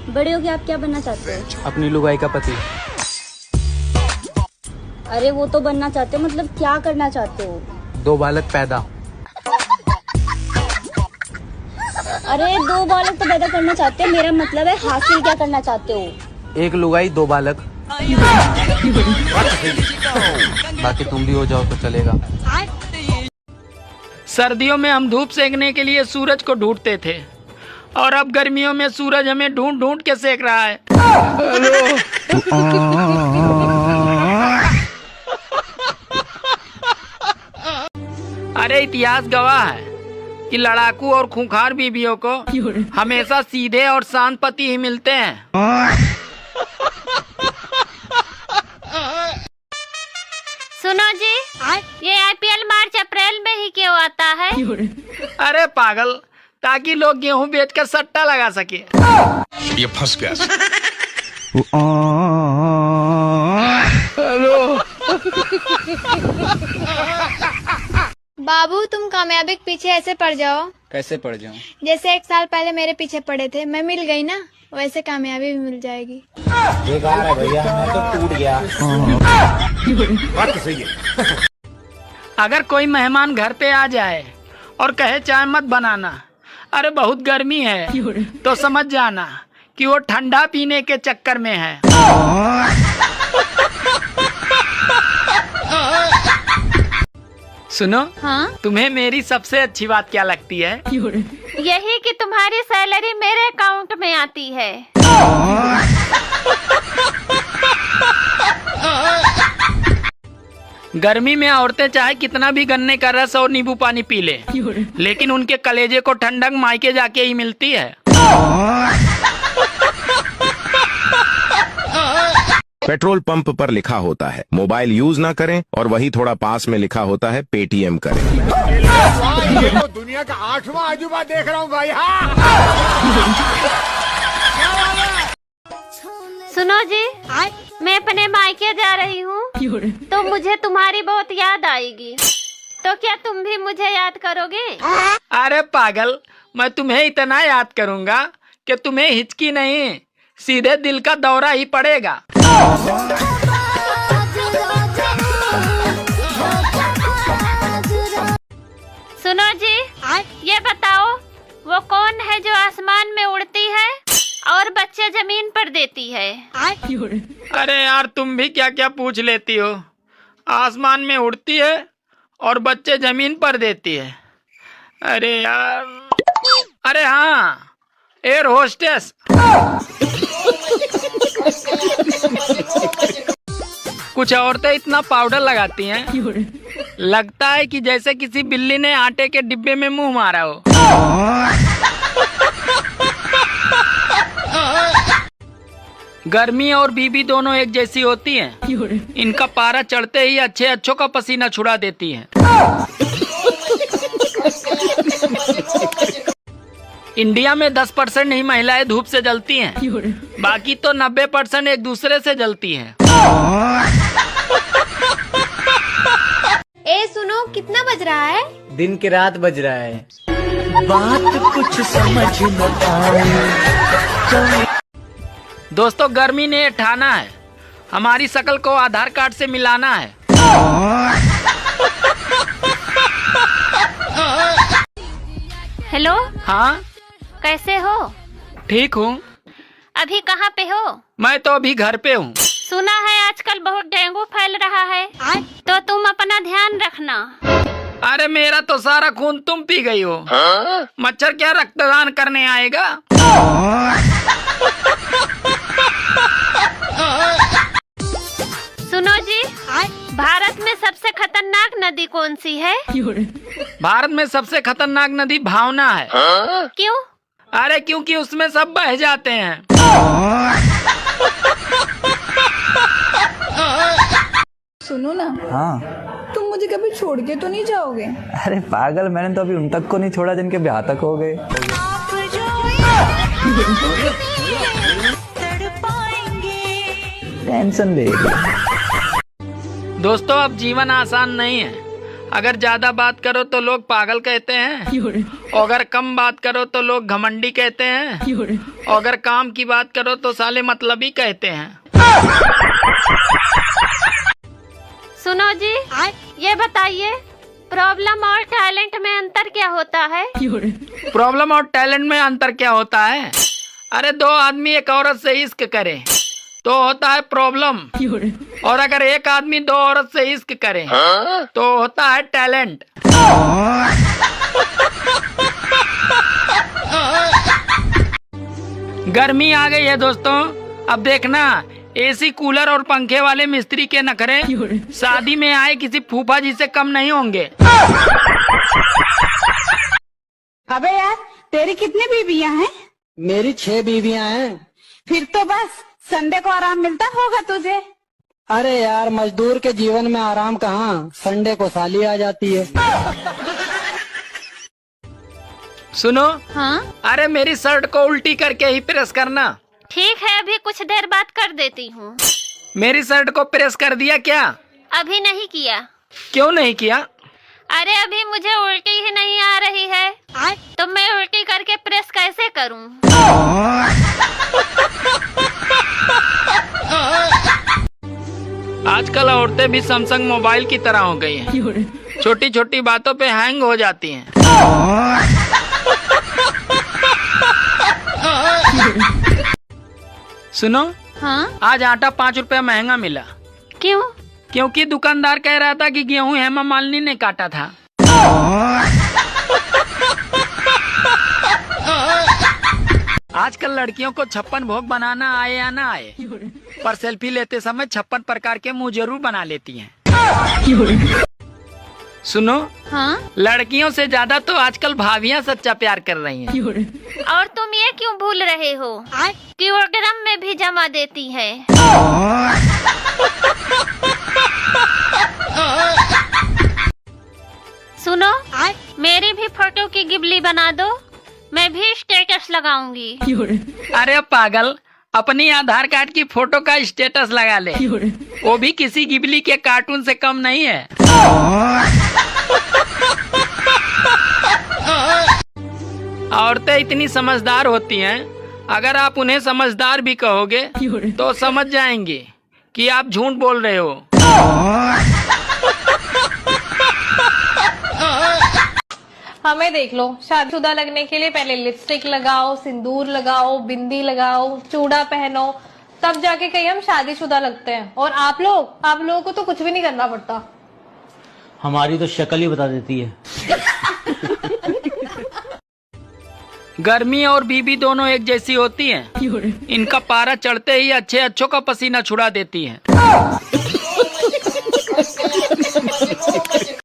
बड़े होके आप क्या बनना चाहते हो? अपनी लुगाई का पति। अरे वो तो बनना चाहते हो, मतलब क्या करना चाहते हो? 2 बालक पैदा। अरे 2 बालक तो पैदा करना चाहते हो, मेरा मतलब है हासिल क्या करना चाहते हो? 1 लुगाई 2 बालक। बाकी तुम भी हो जाओ तो चलेगा। सर्दियों में हम धूप सेकने के लिए सूरज को ढूंढते थे और अब गर्मियों में सूरज हमें ढूंढ ढूंढ के सेक रहा है। अरे इतिहास गवाह है कि लड़ाकू और खूंखार बीवियों को हमेशा सीधे और शांत पति ही मिलते हैं। सुनो जी, ये IPL मार्च अप्रैल में ही क्यों आता है? अरे पागल, ताकि लोग गेहूं बेचकर सट्टा लगा सके। ये फंस गया। बाबू तुम कामयाबी के पीछे ऐसे पड़ जाओ। कैसे पड़ जाऊं? जैसे 1 साल पहले मेरे पीछे पड़े थे, मैं मिल गई ना, वैसे कामयाबी भी मिल जाएगी। बेकार है भैया, मैं तो टूट गया। बात तो सही है। अगर कोई मेहमान घर पे आ जाए और कहे चाय मत बनाना, अरे बहुत गर्मी है, तो समझ जाना कि वो ठंडा पीने के चक्कर में है। सुनो, हाँ? तुम्हें मेरी सबसे अच्छी बात क्या लगती है? यही कि तुम्हारी सैलरी मेरे अकाउंट में आती है। गर्मी में औरतें चाहे कितना भी गन्ने का रस और नींबू पानी पी ले, लेकिन उनके कलेजे को ठंडक मायके जाके ही मिलती है। पेट्रोल पंप पर लिखा होता है मोबाइल यूज ना करें और वही थोड़ा पास में लिखा होता है पेटीएम करें। ये तो दुनिया का 8वां अजूबा देख रहा हूँ भाई। सुनो जी, मैं अपने मायके जा रही हूँ, तो मुझे तुम्हारी बहुत याद आएगी। तो क्या तुम भी मुझे याद करोगे? अरे पागल, मैं तुम्हें इतना याद करूँगा कि तुम्हें हिचकी नहीं, सीधे दिल का दौरा ही पड़ेगा। सुनो जी, ये बताओ वो कौन है जो आसमान में उड़ती है और बच्चे जमीन पर देती है? अरे यार, तुम भी क्या क्या पूछ लेती हो। आसमान में उड़ती है और बच्चे जमीन पर देती है। अरे यार, अरे हाँ, एयर होस्टेस। कुछ औरतें इतना पाउडर लगाती हैं, लगता है कि जैसे किसी बिल्ली ने आटे के डिब्बे में मुंह मारा हो। गर्मी और बीबी दोनों एक जैसी होती हैं। इनका पारा चढ़ते ही अच्छे अच्छों का पसीना छुड़ा देती हैं। इंडिया में 10% ही महिलाएं धूप से जलती हैं, बाकी तो 90% एक दूसरे से जलती हैं। ए सुनो, कितना बज रहा है? दिन की रात बज रहा है। बात कुछ समझ न आए। दोस्तों, गर्मी ने ठाना है हमारी शकल को आधार कार्ड से मिलाना है। हेलो, हाँ, कैसे हो? ठीक हूँ। अभी कहाँ पे हो? मैं तो अभी घर पे हूँ। सुना है आजकल बहुत डेंगू फैल रहा है, तो तुम अपना ध्यान रखना। अरे मेरा तो सारा खून तुम पी गई हो। मच्छर क्या रक्तदान करने आएगा? सुनो जी, भारत में सबसे खतरनाक नदी कौन सी है? भारत में सबसे खतरनाक नदी भावना है। क्यों? अरे क्योंकि उसमें सब बह जाते हैं। सुनो ना, हाँ। तुम मुझे कभी छोड़ के तो नहीं जाओगे? अरे पागल, मैंने तो अभी उन तक को नहीं छोड़ा जिनके ब्याह तक हो गए। टेंशन ले। दोस्तों, अब जीवन आसान नहीं है। अगर ज्यादा बात करो तो लोग पागल कहते हैं अगर कम बात करो तो लोग घमंडी कहते हैं, और अगर काम की बात करो तो साले मतलबी कहते हैं। सुनो जी, ये बताइए प्रॉब्लम और टैलेंट में अंतर क्या होता है? प्रॉब्लम और टैलेंट में अंतर क्या होता है? अरे दो आदमी एक औरत से इश्क करे तो होता है प्रॉब्लम, और अगर एक आदमी दो औरत से इश्क करे तो होता है टैलेंट। गर्मी आ गई है दोस्तों, अब देखना एसी कूलर और पंखे वाले मिस्त्री के नखरे शादी में आए किसी फूफा जी से कम नहीं होंगे। अबे यार, तेरी कितनी बीवियां हैं? मेरी 6 बीवियां हैं। फिर तो बस संडे को आराम मिलता होगा तुझे। अरे यार, मजदूर के जीवन में आराम कहाँ, संडे को साली आ जाती है। सुनो, हाँ अरे मेरी शर्ट को उल्टी करके ही प्रेस करना। ठीक है, अभी कुछ देर बाद कर देती हूँ। मेरी शर्ट को प्रेस कर दिया क्या? अभी नहीं किया। क्यों नहीं किया? अरे अभी मुझे उल्टी ही नहीं आ रही है, तो मैं उल्टी करके प्रेस कैसे करूँ? आजकल औरतें भी सैमसंग मोबाइल की तरह हो गई हैं। छोटी छोटी बातों पे हैंग हो जाती हैं। सुनो, हाँ आज आटा 5 रुपया महंगा मिला। क्यों? क्योंकि दुकानदार कह रहा था कि गेहूं हेमा मालिनी ने काटा था। आजकल लड़कियों को 56 भोग बनाना आए या ना आए, पर सेल्फी लेते समय 56 प्रकार के मुंह जरूर बना लेती हैं। सुनो, हाँ लड़कियों से ज्यादा तो आजकल भाभियां सच्चा प्यार कर रही हैं। और तुम ये क्यों भूल रहे हो कि वो ड्रम में भी जमा देती है? सुनो, मेरी भी फोटो की गिबली बना दो, मैं भी स्टेटस लगाऊंगी। अरे पागल, अपनी आधार कार्ड की फोटो का स्टेटस लगा ले, वो भी किसी गिबली के कार्टून से कम नहीं है। औरतें इतनी समझदार होती हैं, अगर आप उन्हें समझदार भी कहोगे तो समझ जाएंगी कि आप झूठ बोल रहे हो। हमें देख लो, शादीशुदा लगने के लिए पहले लिपस्टिक लगाओ, सिंदूर लगाओ, बिंदी लगाओ, चूड़ा पहनो, तब जाके कहीं हम शादीशुदा लगते हैं। और आप लोगों को तो कुछ भी नहीं करना पड़ता। हमारी तो शक्ल ही बता देती है। गर्मी और बीबी दोनों एक जैसी होती हैं। इनका पारा चढ़ते ही अच्छे अच्छों का पसीना छुड़ा देती हैं।